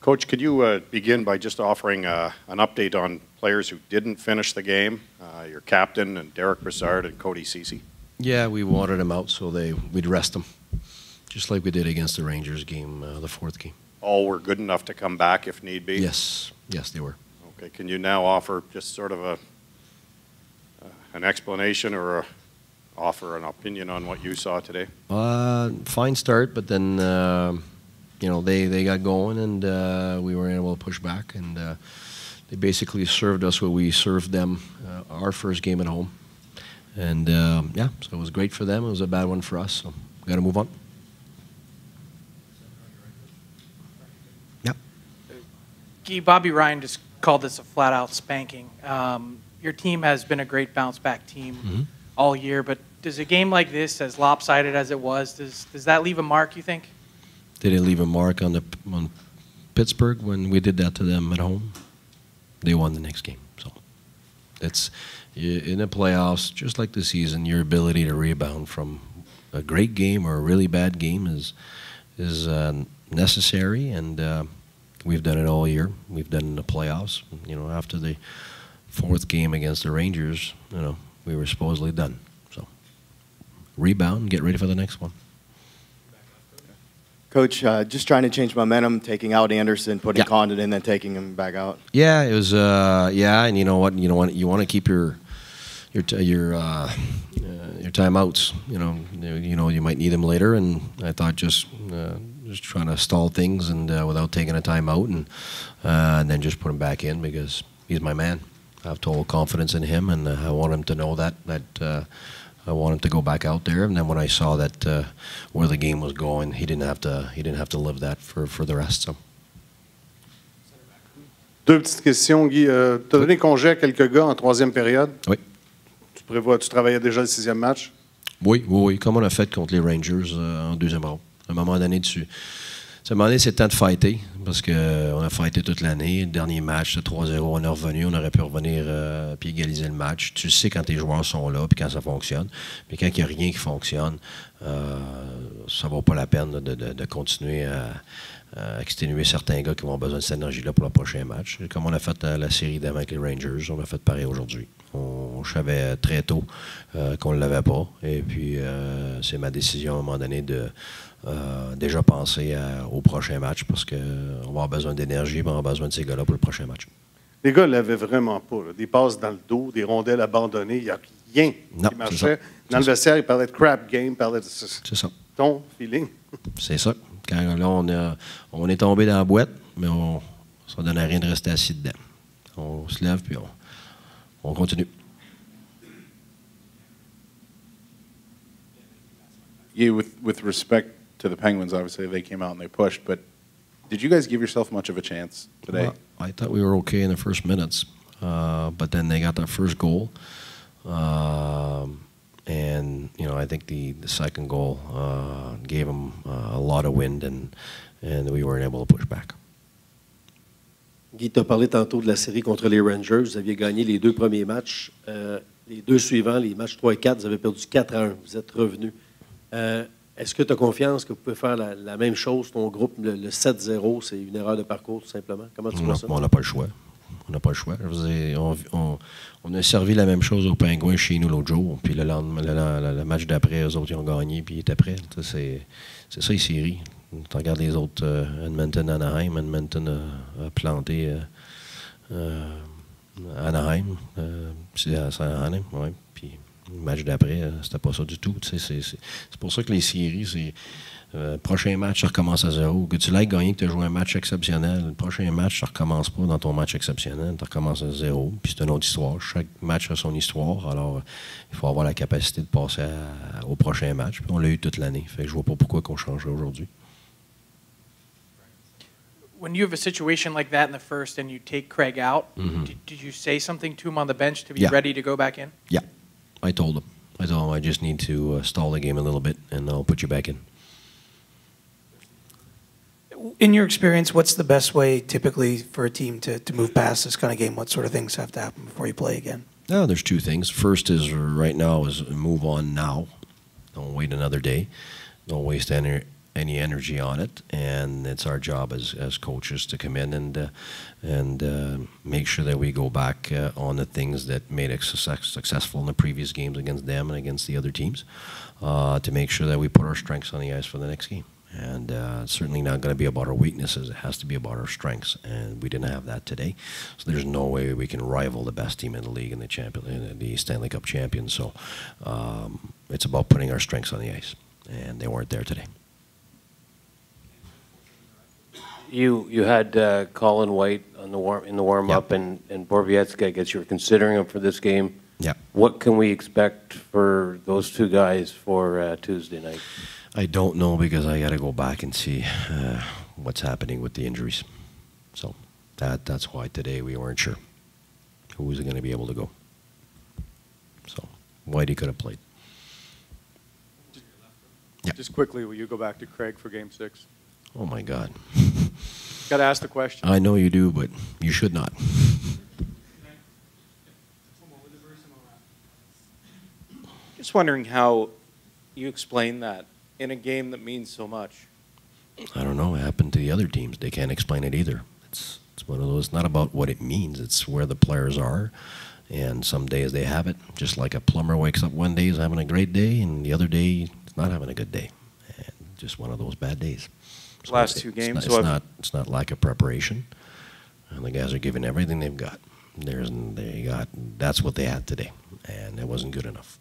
Coach, could you begin by just offering an update on players who didn't finish the game, your captain and Derek Brassard and Cody Ceci? Yeah, we wanted them out so we'd rest them, just like we did against the Rangers game, the fourth game. All were good enough to come back if need be? Yes, they were. Okay, can you now offer just sort of an explanation or offer an opinion on what you saw today? Fine start, but then they got going and we were able to push back, and they basically served us what we served them our first game at home, and yeah, so it was great for them. It was a bad one for us, so we got to move on. Yeah. Guy, Bobby Ryan just called this a flat-out spanking. Your team has been a great bounce-back team all year, but does a game like this, as lopsided as it was, does that leave a mark, you think? Did it leave a mark on Pittsburgh when we did that to them at home? They won the next game. So it's in the playoffs, just like the season, your ability to rebound from a great game or a really bad game is necessary, and we've done it all year. We've done it in the playoffs. After the fourth game against the Rangers, we were supposedly done. So rebound and get ready for the next one. Coach, just trying to change momentum, taking out Anderson, putting Condon in, then taking him back out. Yeah, it was. And you know what? You want to keep your timeouts. You might need them later, and I thought just trying to stall things and without taking a timeout, and then just put him back in because he's my man. I have total confidence in him, and I want him to know that I want him to go back out there. And then when I saw that where the game was going, he didn't have to live that for the rest. So. Deux petites questions, Guy. Tu as donné congé à quelques gars en troisième période. Oui. Tu travaillais déjà le sixième match? Oui, comme on a fait contre les Rangers en deuxième ronde. À un moment donné, c'est temps de fighter, parce qu'on a fighté toute l'année. Le dernier match, c'était 3-0, on est revenu, on aurait pu revenir puis égaliser le match. Tu sais quand tes joueurs sont là, puis quand ça fonctionne. Mais quand il n'y a rien qui fonctionne, ça ne vaut pas la peine de continuer à exténuer certains gars qui vont avoir besoin de cette énergie-là pour le prochain match. Comme on a fait la série d'avant avec les Rangers, on a fait pareil aujourd'hui. On savait très tôt qu'on ne l'avait pas. Et puis, c'est ma décision à un moment donné de déjà penser au prochain match parce qu'on va avoir besoin d'énergie, on va avoir besoin de ces gars-là pour le prochain match. Les gars ne l'avaient vraiment pas. Là. Des passes dans le dos, des rondelles abandonnées, il n'y a rien qui marchait. Dans le vestiaire, il parlait de crap game, il parlait de... C'est ça. Ton feeling. C'est ça. Quand là, on est tombé dans la boîte, mais ça ne donnait rien de rester assis dedans. On se lève, puis on continue. Yeah, with respect to the Penguins, obviously they came out and they pushed, but did you guys give yourself much of a chance today? Well, I thought we were okay in the first minutes, but then they got their first goal, and I think the second goal gave them a lot of wind, and we weren't able to push back. Guy, tu as parlé tantôt de la série contre les Rangers. Vous aviez gagné les deux premiers matchs. Les deux suivants, les matchs 3 et 4, vous avez perdu 4-1. Vous êtes revenu. Est-ce que tu as confiance que vous pouvez faire la même chose, ton groupe, le 7-0, c'est une erreur de parcours, tout simplement? Comment tu vois ça? On n'a pas le choix. On n'a pas le choix. On a servi la même chose aux Pingouins chez nous l'autre jour, puis le match d'après, eux autres, ils ont gagné, puis ils étaient prêts. C'est ça, les séries. Tu regardes les autres, Edmonton, Anaheim. Edmonton a planté Anaheim. C'est Anaheim, oui. Puis le match d'après, c'était pas ça du tout. C'est pour ça que les séries, c'est prochain match, ça recommence à zéro. Que tu l'aies gagné, que tu as joué un match exceptionnel, le prochain match, ça recommence pas dans ton match exceptionnel, tu recommences à zéro. Puis c'est une autre histoire. Chaque match a son histoire. Alors, il faut avoir la capacité de passer au prochain match. Puis on l'a eu toute l'année. Fait que je vois pas pourquoi qu'on changerait aujourd'hui. When you have a situation like that in the first and you take Craig out, did you say something to him on the bench to be ready to go back in? Yeah, I told him. I just need to stall the game a little bit, and I'll put you back in. In your experience, what's the best way typically for a team to move past this kind of game? What sort of things have to happen before you play again? No, there's two things. First is right now is move on now. Don't wait another day. Don't waste any energy on it, and it's our job as coaches to come in and make sure that we go back on the things that made us successful in the previous games against them and against the other teams, to make sure that we put our strengths on the ice for the next game. And it's certainly not going to be about our weaknesses. It has to be about our strengths, and we didn't have that today. So there's no way we can rival the best team in the league and the Stanley Cup champions. So it's about putting our strengths on the ice, and they weren't there today. You had Colin White on in the warm-up, Yep. and Borowiecki, I guess you were considering him for this game. Yeah. What can we expect for those two guys for Tuesday night? I don't know, because I got to go back and see what's happening with the injuries. So that's why today we weren't sure who was going to be able to go. So Whitey could have played. Yeah. Just quickly, will you go back to Craig for Game 6? Oh my God. Got to ask the question. I know you do, but you should not. Just wondering how you explain that in a game that means so much. I don't know. It happened to the other teams. They can't explain it either. It's one of those. It's not about what it means. It's where the players are. And some days they have it. Just like a plumber wakes up one day, he's having a great day, and the other day he's not having a good day. And just one of those bad days. So Last two games. It's not lack of preparation. And the guys are giving everything they've got. That's what they had today, and it wasn't good enough.